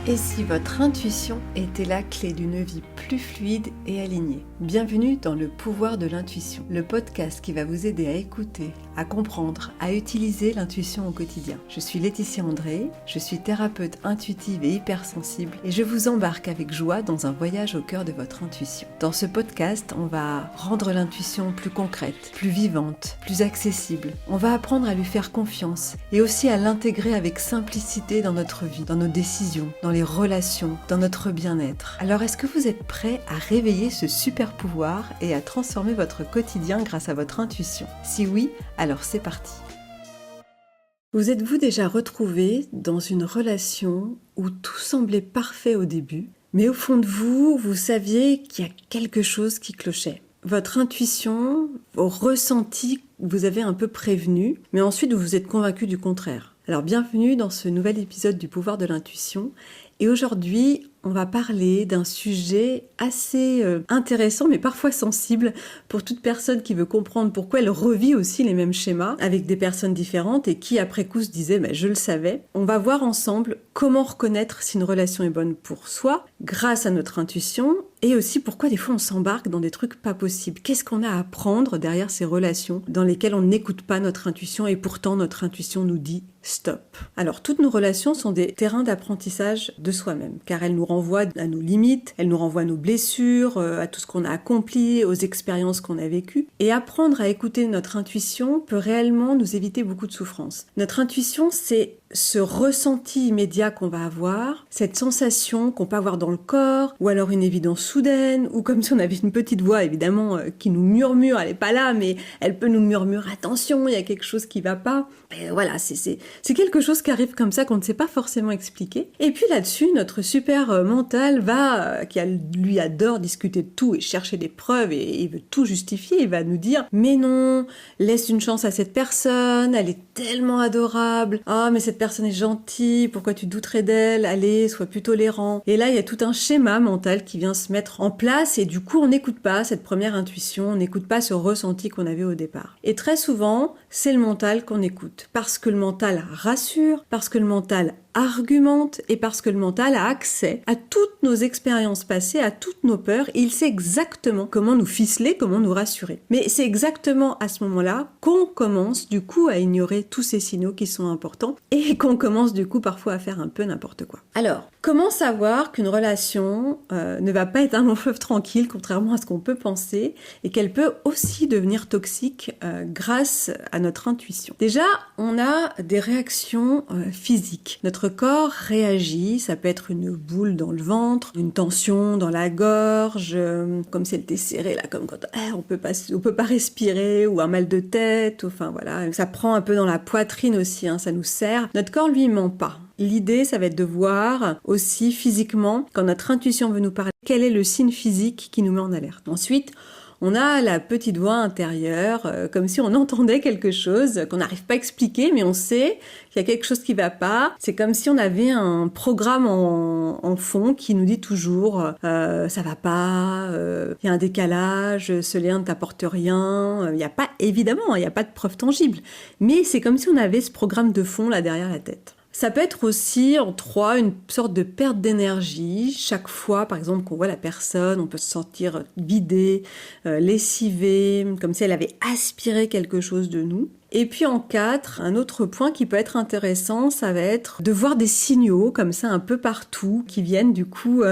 Et si votre intuition était la clé d'une vie plus fluide et alignée? Bienvenue dans le pouvoir de l'intuition, le podcast qui va vous aider à écouter, à comprendre, à utiliser l'intuition au quotidien. Je suis Laetitia André, je suis thérapeute intuitive et hypersensible et je vous embarque avec joie dans un voyage au cœur de votre intuition. Dans ce podcast, on va rendre l'intuition plus concrète, plus vivante, plus accessible. On va apprendre à lui faire confiance et aussi à l'intégrer avec simplicité dans notre vie, dans nos décisions, dans les relations, dans notre bien-être. Alors est-ce que vous êtes prêts à réveiller ce super pouvoir et à transformer votre quotidien grâce à votre intuition? Si oui, alors c'est parti. Vous êtes-vous déjà retrouvé dans une relation où tout semblait parfait au début, mais au fond de vous, vous saviez qu'il y a quelque chose qui clochait? Votre intuition, vos ressentis, vous avez un peu prévenu, mais ensuite vous vous êtes convaincu du contraire. Alors bienvenue dans ce nouvel épisode du pouvoir de l'intuition. Et aujourd'hui, on va parler d'un sujet assez intéressant, mais parfois sensible pour toute personne qui veut comprendre pourquoi elle revit aussi les mêmes schémas avec des personnes différentes et qui après coup se disait « je le savais ». On va voir ensemble comment reconnaître si une relation est bonne pour soi grâce à notre intuition et aussi pourquoi des fois on s'embarque dans des trucs pas possibles. Qu'est-ce qu'on a à apprendre derrière ces relations dans lesquelles on n'écoute pas notre intuition et pourtant notre intuition nous dit stop. Alors toutes nos relations sont des terrains d'apprentissage de soi-même car elles nous renvoient à nos limites, elles nous renvoient à nos blessures, à tout ce qu'on a accompli, aux expériences qu'on a vécues. Et apprendre à écouter notre intuition peut réellement nous éviter beaucoup de souffrance. Notre intuition, c'est ce ressenti immédiat qu'on va avoir, cette sensation qu'on peut avoir dans le corps, ou alors une évidence soudaine, ou comme si on avait une petite voix évidemment qui nous murmure, elle est pas là, mais elle peut nous murmurer attention, il y a quelque chose qui va pas. Et voilà, c'est quelque chose qui arrive comme ça qu'on ne sait pas forcément expliquer. Et puis là-dessus, notre super mental lui adore discuter de tout et chercher des preuves et il veut tout justifier, il va nous dire mais non, laisse une chance à cette personne, elle est tellement adorable, mais cette personne est gentille, pourquoi tu douterais d'elle, allez, sois plus tolérant. Et là, il y a tout un schéma mental qui vient se mettre en place et du coup, on n'écoute pas cette première intuition, on n'écoute pas ce ressenti qu'on avait au départ. Et très souvent, c'est le mental qu'on écoute parce que le mental rassure, parce que le mental argumente et parce que le mental a accès à toutes nos expériences passées, à toutes nos peurs, et il sait exactement comment nous ficeler, comment nous rassurer. Mais c'est exactement à ce moment-là qu'on commence du coup à ignorer tous ces signaux qui sont importants et qu'on commence du coup parfois à faire un peu n'importe quoi. Alors, comment savoir qu'une relation ne va pas être un long fleuve tranquille, contrairement à ce qu'on peut penser, et qu'elle peut aussi devenir toxique grâce à notre intuition? Déjà, on a des réactions physiques. Notre corps réagit, ça peut être une boule dans le ventre, une tension dans la gorge, comme si elle était serrée là, comme quand on peut pas respirer, ou un mal de tête, enfin voilà, ça prend un peu dans la poitrine aussi, ça nous serre. Notre corps lui ment pas. L'idée, ça va être de voir aussi physiquement, quand notre intuition veut nous parler, quel est le signe physique qui nous met en alerte. Ensuite, on a la petite voix intérieure, comme si on entendait quelque chose qu'on n'arrive pas à expliquer, mais on sait qu'il y a quelque chose qui va pas. C'est comme si on avait un programme en fond qui nous dit toujours ça va pas, il y a un décalage, ce lien ne t'apporte rien. Il n'y a pas, évidemment, il n'y a pas de preuve tangible, mais c'est comme si on avait ce programme de fond là derrière la tête. Ça peut être aussi en 3 une sorte de perte d'énergie. Chaque fois, par exemple, qu'on voit la personne, on peut se sentir vidé, lessivé, comme si elle avait aspiré quelque chose de nous. Et puis en 4, un autre point qui peut être intéressant, ça va être de voir des signaux comme ça un peu partout qui viennent du coup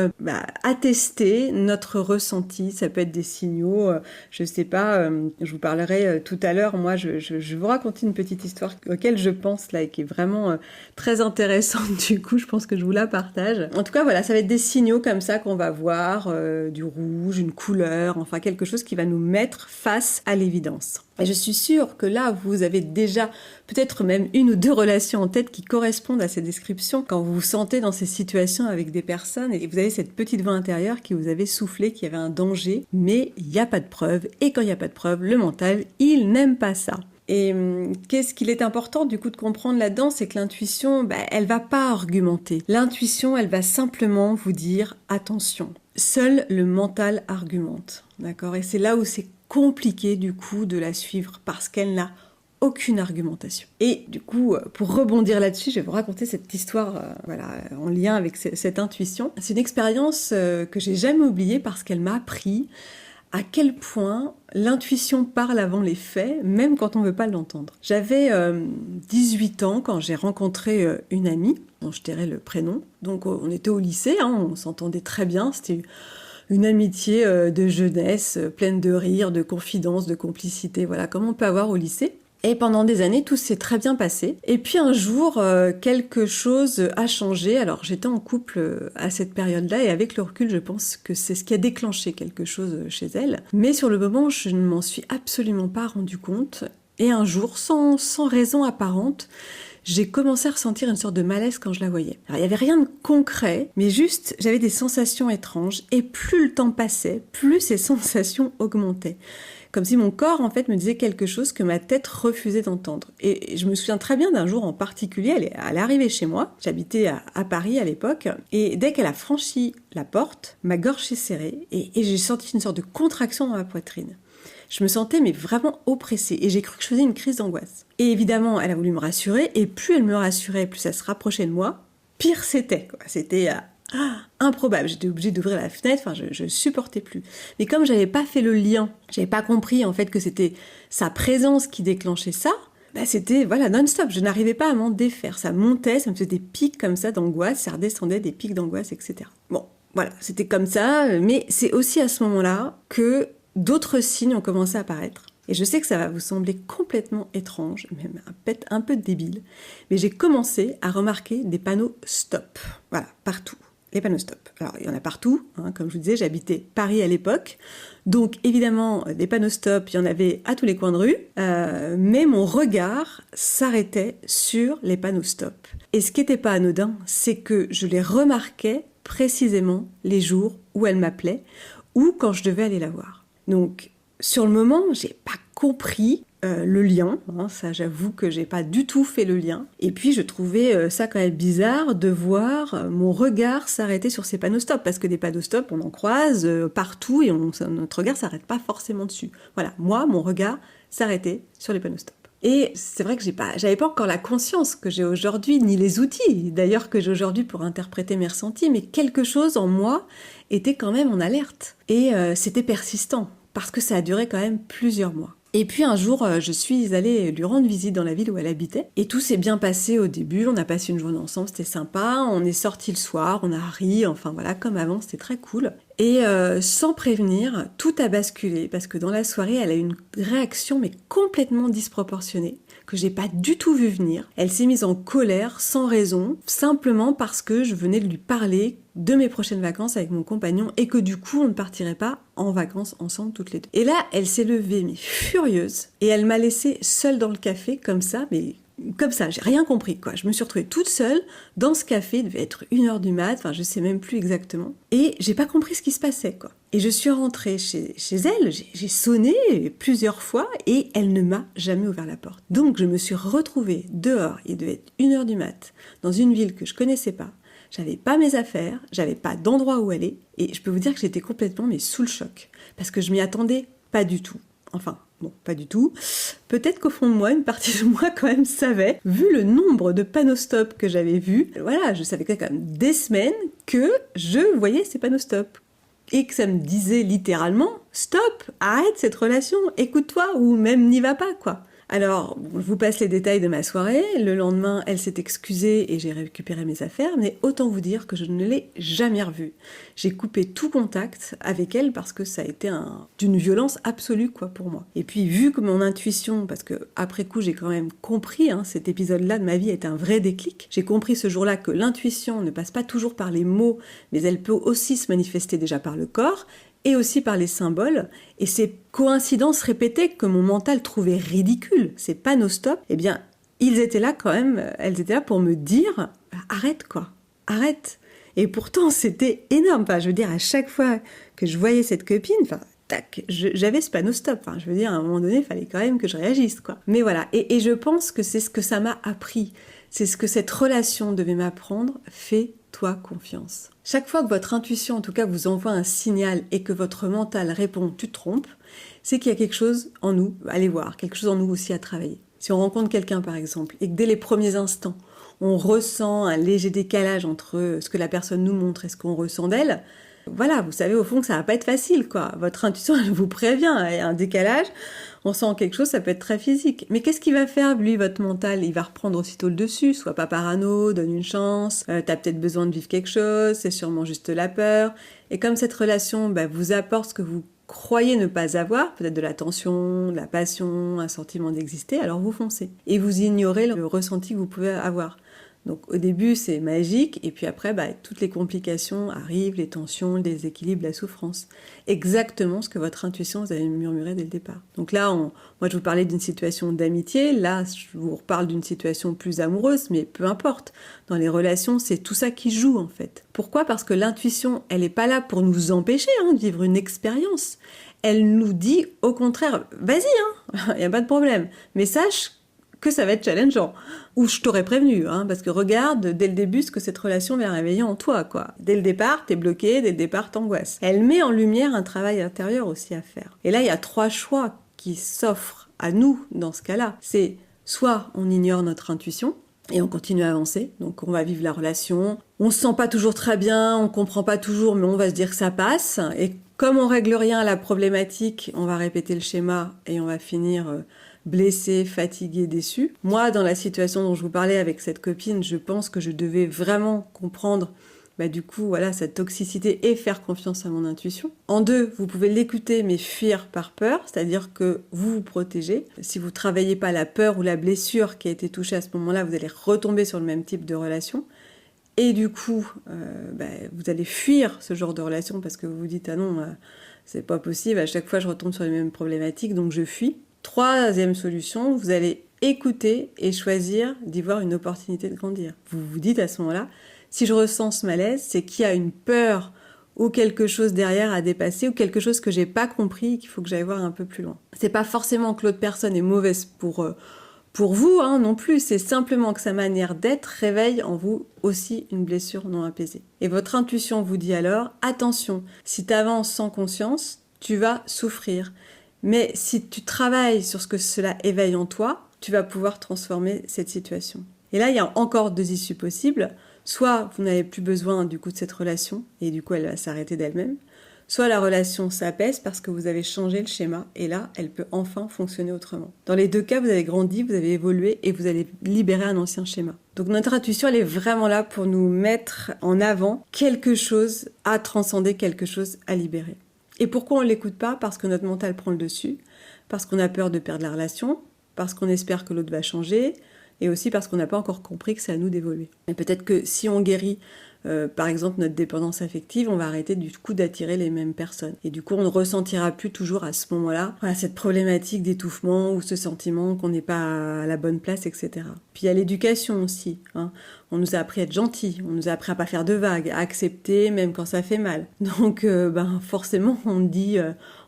attester notre ressenti. Ça peut être des signaux, je sais pas, je vous parlerai tout à l'heure. Moi, je vous raconte une petite histoire auquel je pense là et qui est vraiment très intéressante. Du coup, je pense que je vous la partage. En tout cas, voilà, ça va être des signaux comme ça qu'on va voir, du rouge, une couleur, enfin quelque chose qui va nous mettre face à l'évidence. Et je suis sûre que là, vous avez déjà peut-être même 1 ou 2 relations en tête qui correspondent à ces descriptions quand vous vous sentez dans ces situations avec des personnes et vous avez cette petite voix intérieure qui vous avait soufflé qu'il y avait un danger, mais il n'y a pas de preuve. Et quand il n'y a pas de preuve, le mental, il n'aime pas ça. Et qu'est-ce qu'il est important du coup de comprendre là-dedans, c'est que l'intuition, elle va pas argumenter. L'intuition, elle va simplement vous dire attention. Seul le mental argumente, d'accord ? Et c'est là où c'est compliqué du coup de la suivre parce qu'elle n'a aucune argumentation. Et du coup, pour rebondir là-dessus, je vais vous raconter cette histoire en lien avec cette intuition. C'est une expérience que j'ai jamais oubliée parce qu'elle m'a appris à quel point l'intuition parle avant les faits, même quand on ne veut pas l'entendre. J'avais 18 ans quand j'ai rencontré une amie, dont je tairai le prénom. Donc on était au lycée, on s'entendait très bien, c'était une amitié de jeunesse, pleine de rire, de confidence, de complicité, voilà, comme on peut avoir au lycée. Et pendant des années, tout s'est très bien passé. Et puis un jour, quelque chose a changé. Alors j'étais en couple à cette période-là et avec le recul, je pense que c'est ce qui a déclenché quelque chose chez elle. Mais sur le moment, je ne m'en suis absolument pas rendu compte. Et un jour, sans raison apparente, j'ai commencé à ressentir une sorte de malaise quand je la voyais. Alors, il n'y avait rien de concret, mais juste, j'avais des sensations étranges. Et plus le temps passait, plus ces sensations augmentaient. Comme si mon corps, en fait, me disait quelque chose que ma tête refusait d'entendre. Et je me souviens très bien d'un jour en particulier, elle est arrivée chez moi, j'habitais à Paris à l'époque, et dès qu'elle a franchi la porte, ma gorge s'est serrée, et j'ai senti une sorte de contraction dans ma poitrine. Je me sentais mais vraiment oppressée, et j'ai cru que je faisais une crise d'angoisse. Et évidemment, elle a voulu me rassurer, et plus elle me rassurait, plus elle se rapprochait de moi, pire c'était, quoi. C'était improbable, j'étais obligée d'ouvrir la fenêtre, je supportais plus. Mais comme j'avais pas fait le lien, j'avais pas compris en fait que c'était sa présence qui déclenchait ça, c'était non-stop, je n'arrivais pas à m'en défaire, ça montait, ça me faisait des pics comme ça d'angoisse, ça redescendait, des pics d'angoisse, etc. Bon, voilà, c'était comme ça, mais c'est aussi à ce moment-là que d'autres signes ont commencé à apparaître. Et je sais que ça va vous sembler complètement étrange, même un peu débile, mais j'ai commencé à remarquer des panneaux stop, voilà, partout. Les panneaux stop. Alors, il y en a partout, comme je vous disais, j'habitais Paris à l'époque, donc évidemment, des panneaux stop, il y en avait à tous les coins de rue, mais mon regard s'arrêtait sur les panneaux stop. Et ce qui n'était pas anodin, c'est que je les remarquais précisément les jours où elle m'appelait, ou quand je devais aller la voir. Donc, sur le moment, j'ai pas compris le lien, ça j'avoue que j'ai pas du tout fait le lien. Et puis je trouvais ça quand même bizarre de voir mon regard s'arrêter sur ces panneaux stop, parce que des panneaux stop, on en croise partout et notre regard s'arrête pas forcément dessus. Voilà, moi, mon regard s'arrêtait sur les panneaux stop. Et c'est vrai que j'avais pas encore la conscience que j'ai aujourd'hui, ni les outils d'ailleurs que j'ai aujourd'hui pour interpréter mes ressentis, mais quelque chose en moi était quand même en alerte. Et c'était persistant, parce que ça a duré quand même plusieurs mois. Et puis un jour, je suis allée lui rendre visite dans la ville où elle habitait. Et tout s'est bien passé au début, on a passé une journée ensemble, c'était sympa. On est sortis le soir, on a ri, enfin voilà, comme avant, c'était très cool. Et sans prévenir, tout a basculé, parce que dans la soirée, elle a eu une réaction mais complètement disproportionnée, que j'ai pas du tout vu venir. Elle s'est mise en colère, sans raison, simplement parce que je venais de lui parler de mes prochaines vacances avec mon compagnon et que du coup on ne partirait pas en vacances ensemble toutes les deux. Et là, elle s'est levée mais furieuse et elle m'a laissée seule dans le café comme ça, j'ai rien compris quoi. Je me suis retrouvée toute seule dans ce café, il devait être 1h du mat, je sais même plus exactement. Et j'ai pas compris ce qui se passait quoi. Et je suis rentrée chez elle, j'ai sonné plusieurs fois et elle ne m'a jamais ouvert la porte. Donc je me suis retrouvée dehors, il devait être 1h du mat, dans une ville que je connaissais pas. J'avais pas mes affaires, j'avais pas d'endroit où aller, et je peux vous dire que j'étais complètement sous le choc, parce que je m'y attendais pas du tout. Enfin, bon, pas du tout. Peut-être qu'au fond de moi, une partie de moi quand même savait, vu le nombre de panneaux stop que j'avais vus, voilà, je savais quand même des semaines que je voyais ces panneaux stop. Et que ça me disait littéralement, stop, arrête cette relation, écoute-toi, ou même n'y va pas, quoi. Alors, je vous passe les détails de ma soirée. Le lendemain, elle s'est excusée et j'ai récupéré mes affaires, mais autant vous dire que je ne l'ai jamais revue. J'ai coupé tout contact avec elle parce que ça a été d'une violence absolue, quoi, pour moi. Et puis, vu que mon intuition, parce que après coup, j'ai quand même compris, cet épisode-là de ma vie est un vrai déclic. J'ai compris ce jour-là que l'intuition ne passe pas toujours par les mots, mais elle peut aussi se manifester déjà par le corps, et aussi par les symboles, et ces coïncidences répétées que mon mental trouvait ridicules, ces panneaux stop, eh bien, elles étaient là pour me dire, arrête quoi, arrête. Et pourtant, c'était énorme, je veux dire, à chaque fois que je voyais cette copine, j'avais ce panneau stop, je veux dire, à un moment donné, il fallait quand même que je réagisse, quoi. Mais voilà, et je pense que c'est ce que ça m'a appris, c'est ce que cette relation devait m'apprendre, fais-toi confiance. Chaque fois que votre intuition, en tout cas, vous envoie un signal et que votre mental répond « tu te trompes », c'est qu'il y a quelque chose en nous, allez voir, quelque chose en nous aussi à travailler. Si on rencontre quelqu'un par exemple, et que dès les premiers instants, on ressent un léger décalage entre ce que la personne nous montre et ce qu'on ressent d'elle, voilà, vous savez au fond que ça va pas être facile, quoi. Votre intuition, elle vous prévient, il y a un décalage, on sent quelque chose, ça peut être très physique. Mais qu'est-ce qu'il va faire, lui, votre mental? Il va reprendre aussitôt le dessus, sois pas parano, donne une chance, t'as peut-être besoin de vivre quelque chose, c'est sûrement juste la peur. Et comme cette relation vous apporte ce que vous croyez ne pas avoir, peut-être de l'attention, de la passion, un sentiment d'exister, alors vous foncez. Et vous ignorez le ressenti que vous pouvez avoir. Donc au début c'est magique et puis après toutes les complications arrivent, les tensions, le déséquilibre, la souffrance. Exactement ce que votre intuition vous avait murmuré dès le départ. Donc là, moi je vous parlais d'une situation d'amitié, là je vous reparle d'une situation plus amoureuse, mais peu importe. Dans les relations, c'est tout ça qui joue en fait. Pourquoi ? Parce que l'intuition, elle n'est pas là pour nous empêcher de vivre une expérience. Elle nous dit au contraire, vas-y, il n'y a pas de problème, mais sache que ça va être challengeant. Ou je t'aurais prévenu, parce que regarde dès le début ce que cette relation va réveiller en toi, quoi. Dès le départ, t'es bloqué, dès le départ, t'angoisses. Elle met en lumière un travail intérieur aussi à faire. Et là, il y a 3 choix qui s'offrent à nous dans ce cas-là. C'est soit on ignore notre intuition, et on continue à avancer, donc on va vivre la relation. On se sent pas toujours très bien, on comprend pas toujours, mais on va se dire que ça passe. Et comme on règle rien à la problématique, on va répéter le schéma et on va finir blessé, fatigué, déçu. Moi, dans la situation dont je vous parlais avec cette copine, je pense que je devais vraiment comprendre cette toxicité et faire confiance à mon intuition. En 2, vous pouvez l'écouter mais fuir par peur, c'est-à-dire que vous vous protégez. Si vous travaillez pas la peur ou la blessure qui a été touchée à ce moment-là, vous allez retomber sur le même type de relation. Et du coup, vous allez fuir ce genre de relation parce que vous vous dites « Ah non, c'est pas possible, à chaque fois je retombe sur les mêmes problématiques, donc je fuis ». 3e solution, vous allez écouter et choisir d'y voir une opportunité de grandir. Vous vous dites à ce moment-là, si je ressens ce malaise, c'est qu'il y a une peur ou quelque chose derrière à dépasser ou quelque chose que j'ai pas compris et qu'il faut que j'aille voir un peu plus loin. C'est pas forcément que l'autre personne est mauvaise pour vous non plus, c'est simplement que sa manière d'être réveille en vous aussi une blessure non apaisée. Et votre intuition vous dit alors, attention, si tu avances sans conscience, tu vas souffrir. Mais si tu travailles sur ce que cela éveille en toi, tu vas pouvoir transformer cette situation. Et là, il y a encore 2 issues possibles. Soit vous n'avez plus besoin du coup de cette relation et du coup elle va s'arrêter d'elle-même. Soit la relation s'apaise parce que vous avez changé le schéma et là, elle peut enfin fonctionner autrement. Dans les 2 cas, vous avez grandi, vous avez évolué et vous allez libérer un ancien schéma. Donc notre intuition, elle est vraiment là pour nous mettre en avant quelque chose à transcender, quelque chose à libérer. Et pourquoi on ne l'écoute pas ? Parce que notre mental prend le dessus, parce qu'on a peur de perdre la relation, parce qu'on espère que l'autre va changer, et aussi parce qu'on n'a pas encore compris que c'est à nous d'évoluer. Et peut-être que si on guérit, par exemple, notre dépendance affective, on va arrêter du coup d'attirer les mêmes personnes. Et du coup, on ne ressentira plus toujours à ce moment-là cette problématique d'étouffement ou ce sentiment qu'on n'est pas à la bonne place, etc. Puis il y a l'éducation aussi. On nous a appris à être gentil, on nous a appris à pas faire de vagues, à accepter même quand ça fait mal. Donc forcément, on dit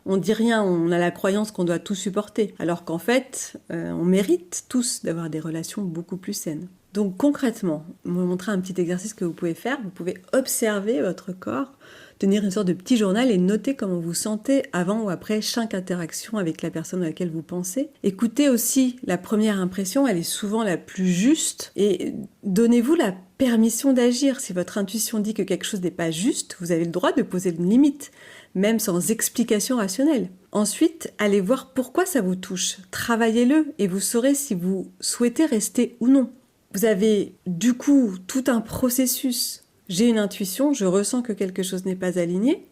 rien, on a la croyance qu'on doit tout supporter. Alors qu'en fait, on mérite tous d'avoir des relations beaucoup plus saines. Donc concrètement, je vais vous montrer un petit exercice que vous pouvez faire. Vous pouvez observer votre corps, tenir une sorte de petit journal et noter comment vous vous sentez avant ou après chaque interaction avec la personne à laquelle vous pensez. Écoutez aussi la première impression, elle est souvent la plus juste et donnez-vous la permission d'agir. Si votre intuition dit que quelque chose n'est pas juste, vous avez le droit de poser une limite, même sans explication rationnelle. Ensuite, allez voir pourquoi ça vous touche. Travaillez-le et vous saurez si vous souhaitez rester ou non. Vous avez du coup tout un processus. J'ai une intuition, je ressens que quelque chose n'est pas aligné.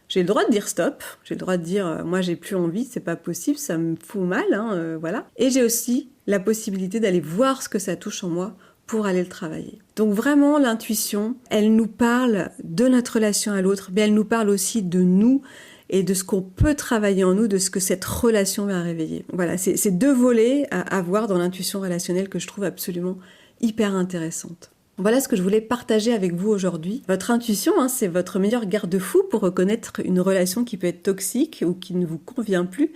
J'ai le droit de dire stop, j'ai le droit de dire moi j'ai plus envie, c'est pas possible, ça me fout mal, voilà. Et j'ai aussi la possibilité d'aller voir ce que ça touche en moi pour aller le travailler. Donc vraiment l'intuition, elle nous parle de notre relation à l'autre, mais elle nous parle aussi de nous et de ce qu'on peut travailler en nous, de ce que cette relation va réveiller. Voilà, c'est 2 volets à voir dans l'intuition relationnelle que je trouve absolument hyper intéressante. Voilà ce que je voulais partager avec vous aujourd'hui. Votre intuition, c'est votre meilleur garde-fou pour reconnaître une relation qui peut être toxique ou qui ne vous convient plus,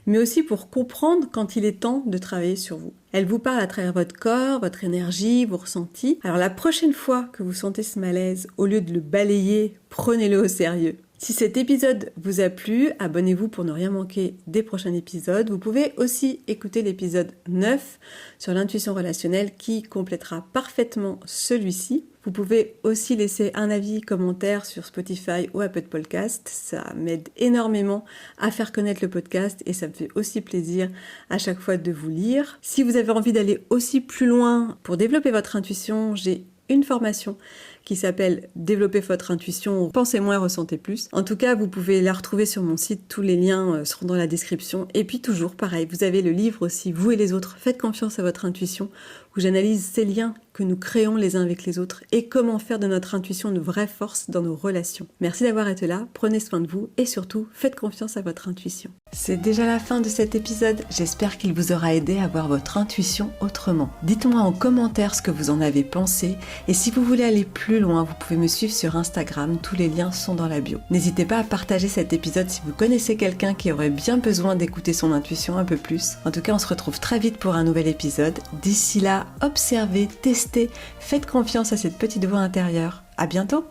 mais aussi pour comprendre quand il est temps de travailler sur vous. Elle vous parle à travers votre corps, votre énergie, vos ressentis. Alors la prochaine fois que vous sentez ce malaise, au lieu de le balayer, prenez-le au sérieux. Si cet épisode vous a plu, abonnez-vous pour ne rien manquer des prochains épisodes. Vous pouvez aussi écouter l'épisode 9 sur l'intuition relationnelle qui complétera parfaitement celui-ci. Vous pouvez aussi laisser un avis, commentaire sur Spotify ou Apple Podcast. Ça m'aide énormément à faire connaître le podcast et ça me fait aussi plaisir à chaque fois de vous lire. Si vous avez envie d'aller aussi plus loin pour développer votre intuition, j'ai une formation qui s'appelle « Développer votre intuition, pensez moins, ressentez plus ». En tout cas, vous pouvez la retrouver sur mon site, tous les liens seront dans la description. Et puis toujours, pareil, vous avez le livre aussi, Vous et les autres, faites confiance à votre intuition, où j'analyse ces liens que nous créons les uns avec les autres et comment faire de notre intuition une vraie force dans nos relations. Merci d'avoir été là, prenez soin de vous et surtout, faites confiance à votre intuition. C'est déjà la fin de cet épisode, j'espère qu'il vous aura aidé à voir votre intuition autrement. Dites-moi en commentaire ce que vous en avez pensé et si vous voulez aller plus loin, vous pouvez me suivre sur Instagram, tous les liens sont dans la bio. N'hésitez pas à partager cet épisode si vous connaissez quelqu'un qui aurait bien besoin d'écouter son intuition un peu plus. En tout cas, on se retrouve très vite pour un nouvel épisode. D'ici là, observez, testez, faites confiance à cette petite voix intérieure. À bientôt!